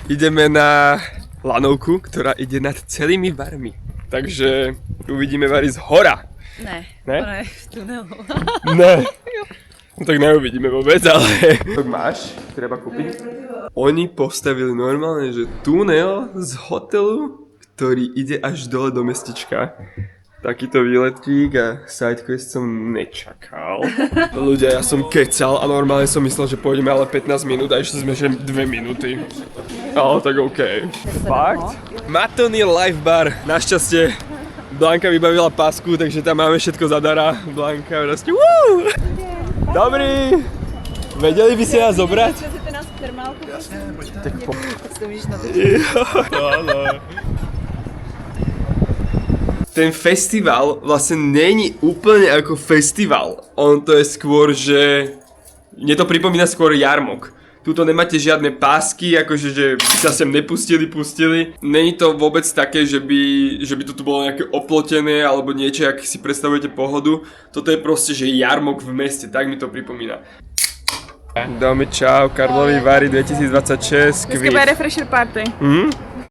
Ideme na lanovku, ktorá ide nad celými barmi. Takže uvidíme bary z hora. Ne? Ne? Ona je v tunelu. Ne. No tak neuvidíme vôbec, ale... Tak máš, treba kúpiť. Oni postavili normálne, že tunel z hotelu, ktorý ide až dole do mestečka. Takýto výletík a sidequest som nečakal. Ľudia, ja som kecal a normálne som myslel, že pôjdeme ale 15 minút a ešte sme že 2 minúty. Ale tak okej. Fakt? Maton je live bar, našťastie. Blanka vybavila pasku, takže tam máme všetko zadara. Blanka proste woo! Dobrý! Vedeli by ste nás zobrať? Chcete nás v termálku? Jasne, tak po... Tak si to vidíš na to. Áno. Ten festival vlastne není úplne ako festival. On to je skôr, že... Mne to pripomína skôr jarmok. Tuto nemáte žiadne pásky, akože že by sa sem pustili. Není to vôbec také, že by to tu bolo nejaké oplotené alebo niečo, ak si predstavujete pohodu. Toto je proste, že jarmok v meste, tak mi to pripomína. Dáme čau, Karlovy Vary 2026. Dneska bude refresher party.